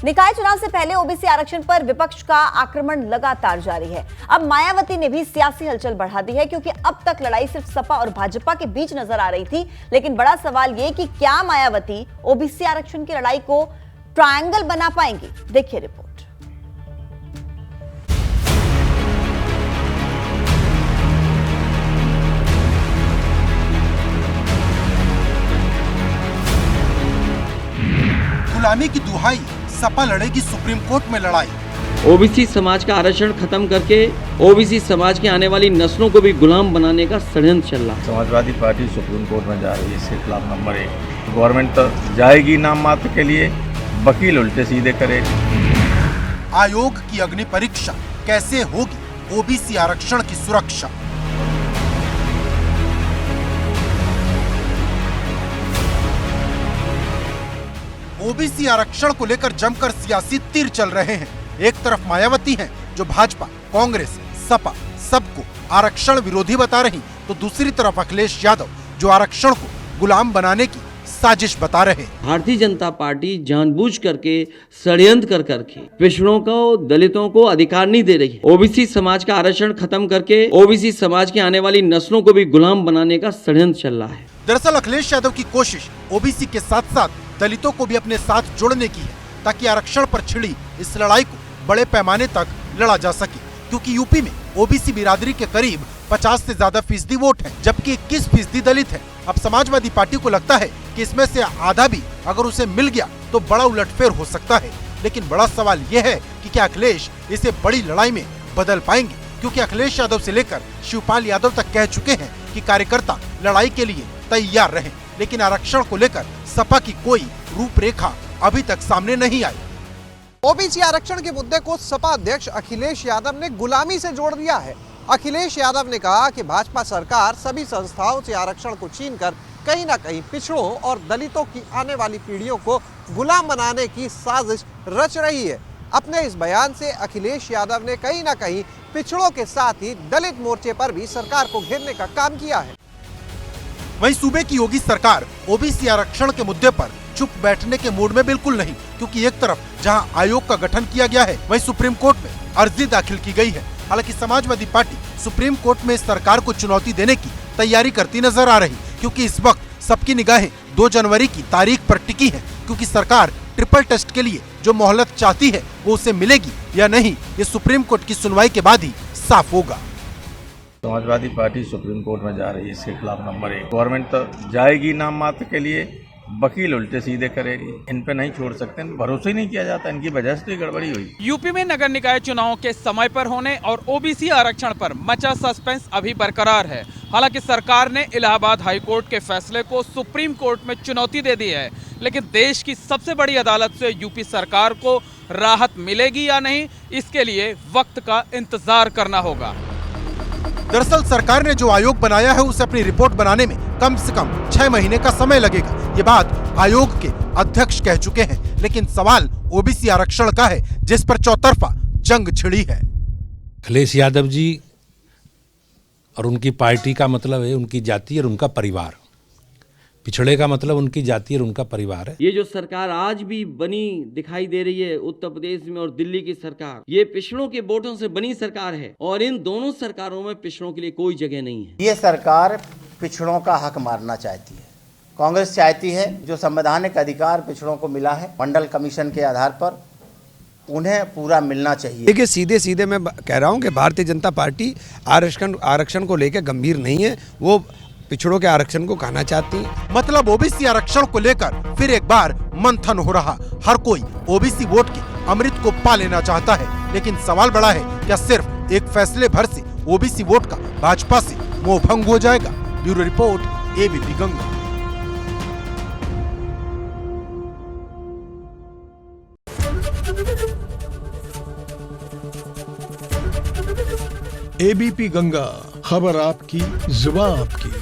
निकाय चुनाव से पहले ओबीसी आरक्षण पर विपक्ष का आक्रमण लगातार जारी है। अब मायावती ने भी सियासी हलचल बढ़ा दी है, क्योंकि अब तक लड़ाई सिर्फ सपा और भाजपा के बीच नजर आ रही थी। लेकिन बड़ा सवाल यह कि क्या मायावती ओबीसी आरक्षण की लड़ाई को ट्रायंगल बना पाएंगी? देखिए रिपोर्ट। गुलामी की दुहाई, सपा लड़ेगी सुप्रीम कोर्ट में लड़ाई। ओबीसी समाज का आरक्षण खत्म करके ओबीसी समाज की आने वाली नस्लों को भी गुलाम बनाने का षड्यंत्र चल रहा है। समाजवादी पार्टी सुप्रीम कोर्ट में जा रही है इसके खिलाफ। नंबर 1, गवर्नमेंट तो जाएगी नाम मात्र के लिए, वकील उल्टे सीधे करे। आयोग की अग्नि परीक्षा, कैसे होगी ओबीसी आरक्षण की सुरक्षा? ओबीसी आरक्षण को लेकर जमकर सियासी तीर चल रहे हैं। एक तरफ मायावती हैं जो भाजपा, कांग्रेस, सपा सबको आरक्षण विरोधी बता रही, तो दूसरी तरफ अखिलेश यादव जो आरक्षण को गुलाम बनाने की साजिश बता रहे। भारतीय जनता पार्टी जानबूझ करके षड्यंत्र कर करके पिछड़ों को, दलितों को अधिकार नहीं दे रही है। ओबीसी समाज का आरक्षण खत्म करके ओबीसी समाज की आने वाली नस्लों को भी गुलाम बनाने का षड्यंत्र चल रहा है। दरअसल अखिलेश यादव की कोशिश ओबीसी के साथ साथ दलितों को भी अपने साथ जोड़ने की है, ताकि आरक्षण पर छिड़ी इस लड़ाई को बड़े पैमाने तक लड़ा जा सके। क्योंकि यूपी में ओबीसी बिरादरी के करीब 50 से ज्यादा फीसदी वोट है, जबकि 21% दलित है। अब समाजवादी पार्टी को लगता है कि इसमें से आधा भी अगर उसे मिल गया तो बड़ा उलटफेर हो सकता है। लेकिन बड़ा सवाल यह है कि क्या अखिलेश इसे बड़ी लड़ाई में बदल पाएंगे? क्योंकि अखिलेश यादव से लेकर शिवपाल यादव तक कह चुके हैं कि कार्यकर्ता लड़ाई के लिए तैयार रहें। लेकिन आरक्षण को लेकर सपा की कोई रूपरेखा अभी तक सामने नहीं आई। ओबीसी आरक्षण के मुद्दे को सपा अध्यक्ष अखिलेश यादव ने गुलामी से जोड़ दिया है। अखिलेश यादव ने कहा कि भाजपा सरकार सभी संस्थाओं से आरक्षण को छीनकर कहीं ना कहीं पिछड़ों और दलितों की आने वाली पीढ़ियों को गुलाम बनाने की साजिश रच रही है। अपने इस बयान से अखिलेश यादव ने कहीं ना कहीं पिछड़ों के साथ ही दलित मोर्चे पर भी सरकार को घेरने का काम किया है। वहीं सूबे की योगी सरकार ओबीसी आरक्षण के मुद्दे पर चुप बैठने के मूड में बिल्कुल नहीं, क्योंकि एक तरफ जहां आयोग का गठन किया गया है, वहीं सुप्रीम कोर्ट में अर्जी दाखिल की गई है। हालांकि समाजवादी पार्टी सुप्रीम कोर्ट में इस सरकार को चुनौती देने की तैयारी करती नजर आ रही, क्योंकि इस वक्त सबकी निगाहें 2 जनवरी की तारीख पर टिकी है। क्योंकि सरकार ट्रिपल टेस्ट के लिए जो मोहलत चाहती है वो उसे मिलेगी या नहीं, ये सुप्रीम कोर्ट की सुनवाई के बाद ही साफ होगा। समाजवादी पार्टी सुप्रीम कोर्ट में जा रही है इसके खिलाफ। नंबर 1, गवर्नमेंट तो जाएगी नाम मात्र के लिए, वकील उल्टे सीधे करेगी। इन पे नहीं छोड़ सकते, भरोसा ही नहीं किया जाता, इनकी वजह से तो गड़बड़ी हुई। यूपी में नगर निकाय चुनाव के समय पर होने और ओबीसी आरक्षण पर मचा सस्पेंस अभी बरकरार है। हालांकि सरकार ने इलाहाबाद हाईकोर्ट के फैसले को सुप्रीम कोर्ट में चुनौती दे दी है, लेकिन देश की सबसे बड़ी अदालत से यूपी सरकार को राहत मिलेगी या नहीं, इसके लिए वक्त का इंतजार करना होगा। दरअसल सरकार ने जो आयोग बनाया है उसे अपनी रिपोर्ट बनाने में कम से कम 6 महीने का समय लगेगा। ये बात आयोग के अध्यक्ष कह चुके हैं। लेकिन सवाल ओबीसी आरक्षण का है, जिस पर चौतरफा जंग छिड़ी है। अखिलेश यादव जी और उनकी पार्टी का मतलब है उनकी जाति और उनका परिवार। पिछड़े का मतलब उनकी जाति और उनका परिवार है। ये जो सरकार आज भी बनी दिखाई दे रही है उत्तर प्रदेश में और दिल्ली की सरकार, ये पिछड़ों के वोटों से बनी सरकार है और इन दोनों सरकारों में पिछड़ों के लिए कोई जगह नहीं है। ये सरकार पिछड़ों का हक मारना चाहती है। कांग्रेस चाहती है जो संवैधानिक अधिकार पिछड़ों को मिला है मंडल कमीशन के आधार पर, उन्हें पूरा मिलना चाहिए। देखिए सीधे मैं कह रहा हूँ कि भारतीय जनता पार्टी आरक्षण को लेकर गंभीर नहीं है, वो पिछड़ों के आरक्षण को कहना चाहती है। मतलब ओबीसी आरक्षण को लेकर फिर एक बार मंथन हो रहा। हर कोई ओबीसी वोट के अमृत को पा लेना चाहता है। लेकिन सवाल बड़ा है, क्या सिर्फ एक फैसले भर से ओबीसी वोट का भाजपा से मोहभंग हो जाएगा? Bureau report, ABP Ganga. ABP Ganga, खबर आपकी, जुबान आपकी।